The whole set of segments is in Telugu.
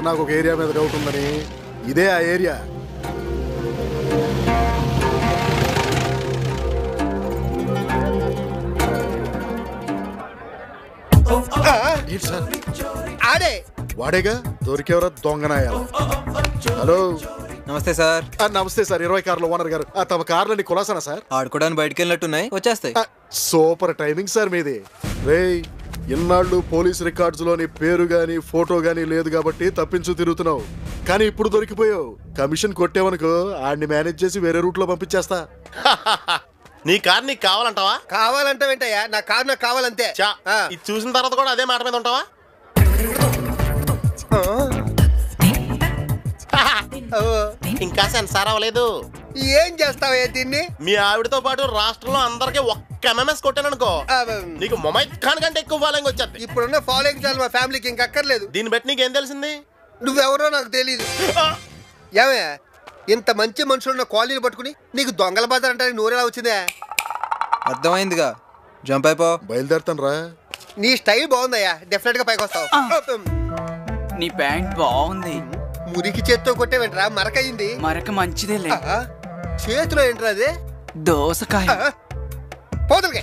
నాకు ఒక ఏరియా మీద డౌట్ ఉందని. ఇదే ఆ ఏరియా. ఆడే వాడేగా దొరికేవరా దొంగనాయ. హలో నమస్తే సార్. నమస్తే సార్. 20 కార్ల ఓనర్ గారు. తమ కార్లని కులాసనా సార్? ఆడుకోవడానికి బయటకు వెళ్ళినట్టున్నాయి, వచ్చేస్తాయి. సూపర్ టైమింగ్ సార్ మీది. రేయ్, ఇన్నాళ్ళు పోలీస్ రికార్డ్స్ లోని పేరు గాని ఫోటో గాని లేదు కాబట్టి తప్పించు తిరుగుతున్నావు. కానీ ఇప్పుడు దొరికిపోయావు. కమిషన్ కొట్టేవనుకో ఆడిని మేనేజ్ చేసి వేరే రూట్ లో పంపించేస్తా. నీ కార్ నీకు కావాలంటావా? కావాలంటావేంటయ్యా? నా కారు నాకు కావాలంతే. ఇది చూసిన తర్వాత కూడా అదే మాట మీద ఉంటావా? ఇంకా సెన్సార్ అవ్వలేదు. ఏం చేస్తావయ్యా దీన్ని? మీ ఆవిడతో పాటు రాష్ట్రంలో అందరికి ఒక్క ఎంఎంఎస్ కొట్టాననుకో, నీకు మొమైత్ ఖాన్ కంటే ఎక్కువ ఫాలోయింగ్ వచ్చేది. ఇప్పుడున్న ఫాలోయింగ్ చాలు మా ఫ్యామిలీకి, ఇంకక్కర్లేదు. దీన్ని బట్టి నీకేం తెలిసింది? నువ్వెవరో నాకు తెలీదు. ఏమే, ఇంత మంచి మనుషులున్న కాలనీని పట్టుకుని నీకు దొంగల బాధ అంటే నూరేలా వచ్చిందే? అర్థమైందిగా, జంప్ అయిపో. బయలుదేరుతాను రా. నీ స్టైల్ బాగుందయ్యా, డెఫినెట్ గా పైకి వస్తావు. నీ ప్యాంట్ బాగుంది. మురికి చేత్తో కొట్టేవేంట్రా? మరకయింది. మరక మంచిదేలే. చేతిలో ఏంట్రా అది? దోసకాయ. పోతులకే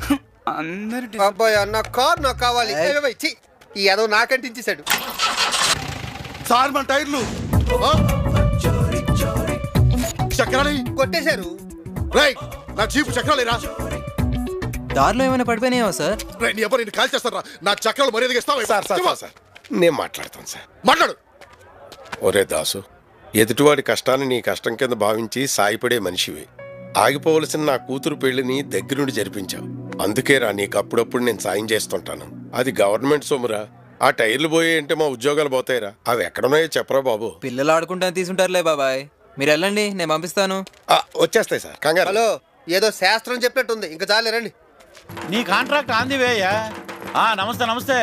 అందరు అబ్బాయి, నా కార్ నాకు కావాలి. ఈ ఏదో నాకంటించేశాడు. సార్ మన టైర్లు చక్రాలి కొట్టేశారు. రైట్, నా జీపు చక్రాలేరా? దారిలో ఏమైనా పడిపోయినాయా సార్? నీ ఎవరు నేను కాల్ చేస్తారా? నా చక్రాలు మర్యాదగా ఇస్తావా? సార్ నేను మాట్లాడతాను సార్. మాట్లాడు. ఒరే దాసు, ఎదుటివాడి కష్టాన్ని నీ కష్టం కింద భావించి సాయపడే మనిషివి. ఆగిపోవలసిన నా కూతురు పెళ్లిని దగ్గరుండి జరిపించావు. అందుకేరా నీకు అప్పుడప్పుడు నేను సాయం చేస్తుంటాను. అది గవర్నమెంట్ సొమ్మురా. ఆ టైర్లు పోయే అంటే మా ఉద్యోగాలు పోతాయిరా. అవి ఎక్కడున్నాయో చెప్పరా బాబు. పిల్లలు ఆడుకుంటా తీసుంటారులే బాబాయ్, మీరు వెళ్ళండి, నేను పంపిస్తాను. వచ్చేస్తాయి సార్, కంగారు. హలో, ఏదో శాస్త్రం చెప్పినట్టుంది. ఇంకా చాలే, రండి. నీ కాంట్రాక్ట్ ఆంది వేయ్యా. నమస్తే నమస్తే.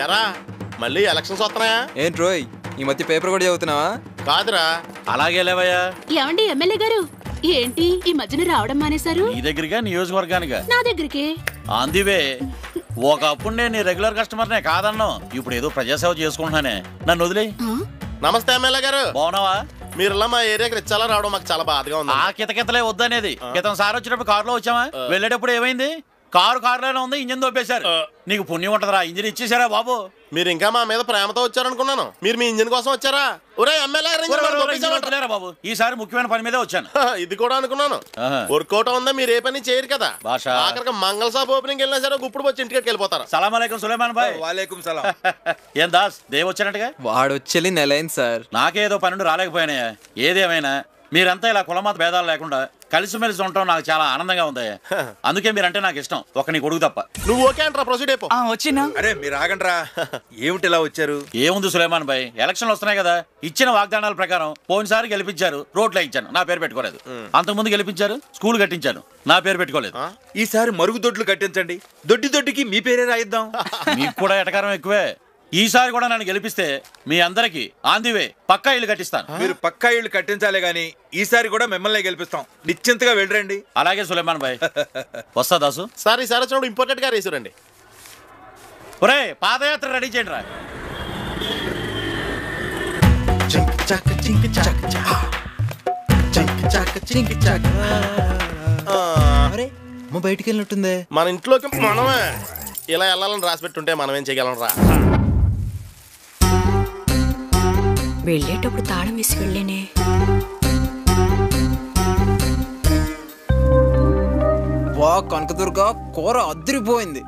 ఎరా, మళ్ళీ ఎలక్షన్స్ వస్తున్నాయా? ఏంటి రోయ్, ఈ మధ్య పేపర్ కూడా చదువుతున్నావా? కాదురా. అలాగే లేవయ్యా. ఏమండి ఎమ్మెల్యే గారు, ఏంటి ఈ మధ్యన రావడం మానేశారు? నీ దగ్గరిగా నియోజకవర్గానిగా? నా దగ్గరికి. అందివే, ఒకప్పుడు నేను నీ రెగ్యులర్ కస్టమర్నే కాదన్ను. ఇప్పుడు ఏదో ప్రజాసేవ చేసుకుంటున్నానే, నన్ను వదిలే. నమస్తే ఎమ్మెల్యే గారు, బాగున్నావా? మీరులా మా ఏరియాకి రిచ్చాలా రావడం మాకు చాలా బాధగా ఉంది. ఆ కితకితలే వద్దనేది. క్రితం సార్ వచ్చినప్పుడు కారులో వచ్చామా, వెళ్ళేటప్పుడు ఏమైంది? కారులోనే ఉంది, ఇంజిన్ దొబ్బేశారు. నీకు పుణ్యం ఉంటదరా, ఇంజిన్ ఇచ్చేసారా బాబు? మీరు ఇంకా మా మీద ప్రేమతో వచ్చారనుకున్నాను. మీరు మీ ఇంజిన్ కోసం వచ్చారా? ఒరే ఎమ్మెల్యే బాబు, ఈసారి ముఖ్యమైన పని మీదే వచ్చాను. ఇది కూడా అనుకున్నాను. వర్కౌట్ ఉందా? మీరు ఏ పని చేయరు కదా. ఆఖరికి మంగళ షాప్ ఓపెనింగ్ వెళ్ళినా సరే ఇప్పుడు వచ్చి ఇంటికి వెళ్ళిపోతారు. సలాం అలైకుం సులేమాన్ భాయ్. వాలేకుం సలాం. ఏం దాస్, దేవ్ వచ్చినట్టుగా? వాడు వచ్చి నెలైంది సార్. నాకేదో పన్నెండు రాలేకపోయినాయా. ఏదేమైనా మీరంతా ఇలా కులమత భేదాలు లేకుండా కలిసిమెలిసి ఉండటం నాకు చాలా ఆనందంగా ఉంది. అందుకే మీరంటే నాకు ఇష్టం, ఒక నీ కొడుకు తప్ప. నువ్వు ఓకే అంటారా? ప్రొసీడ్ అయిపో. వచ్చినా. అరే మీరు ఆగండ్రా, ఏమిటి ఇలా వచ్చారు? ఏముంది సులేమాన్ భాయ్, ఎలక్షన్లు వస్తున్నాయి కదా. ఇచ్చిన వాగ్దానాల ప్రకారం పోయినసారి గెలిపించారు, రోడ్లు ఇచ్చాను, నా పేరు పెట్టుకోలేదు. అంతకుముందు గెలిపించారు, స్కూల్ కట్టించాను, నా పేరు పెట్టుకోలేదు. ఈసారి మరుగుదొడ్లు కట్టించండి, దొడ్డికి మీ పేరే రాయిద్దాం. మీకు కూడా ఎటకారం ఎక్కువే. ఈసారి కూడా నన్ను గెలిపిస్తే మీ అందరికి ఆందివే పక్కా ఇల్లు కట్టిస్తాను. మీరు పక్కా ఇల్లు కట్టించాలే గానీ ఈసారి కూడా మిమ్మల్ని గెలిపిస్తాం. నిశ్చింతగా వెళ్ళండి. అలాగే సులేమాన్ భాయ్, వస్తా దాసు. సార్ ఈసారి వచ్చినప్పుడు ఇంపార్టెంట్ గా రేసురండి. ఒరే, పాదయాత్ర రెడీ చేయండి రా. బయటికి వెళ్ళినట్టుందే. మన ఇంట్లోకి మనమే ఇలా వెళ్ళాలని రాసి పెట్టుంటే మనం ఏం చేయగలం రా. వెళ్ళేటప్పుడు తాళం వేసి వెళ్ళేనే. వా కనకదుర్గ, కూర అదిరిపోయింది.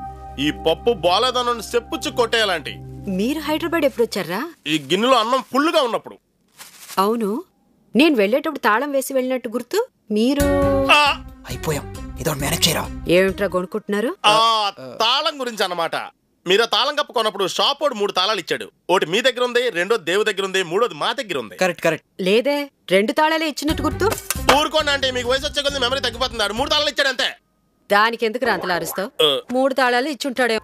ఈ పప్పు బాలేదన్న చెప్పుచ్చు కొట్టేయాలంటి. మీరు హైదరాబాద్ ఎప్పుడు వచ్చారా? ఈ గిన్నెలో అన్నం ఫుల్గా ఉన్నప్పుడు. అవును, నేను వెళ్ళేటప్పుడు తాళం వేసి వెళ్ళినట్టు గుర్తు. మీరు అయిపోయాం, ఇదో మేనేజ్ చేయరా. ఏమిట్రా కొనుక్కుంటున్నారు? తాళం గురించి అన్నమాట. మీరు తాళం కప్పు కొన్నప్పుడు షాప్ వాడు 3 తాళాలు ఇచ్చాడు. ఒకటి మీ దగ్గర ఉంది, రెండో దేవు దగ్గర ఉంది, మూడోది మా దగ్గర ఉంది. కరెక్ట్. లేదే, 2 తాళాలే ఇచ్చినట్టు గుర్తు. ఊరుకోండి అంటే మీకు వయసు వచ్చే కొద్ది మెమరీ తగ్గిపోతుంది. 3 తాళాలు ఇచ్చాడు అంతే. దానికి ఎందుకు అంతలా అరుస్తావు? 3 తాళాలు ఇచ్చుంటాడే.